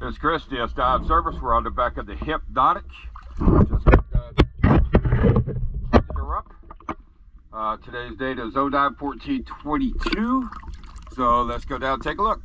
It's Chris, DS Dive Service. We're on the back of the Hypnautic. Just got her up. Today's date is 09/14/22. So let's go down and take a look.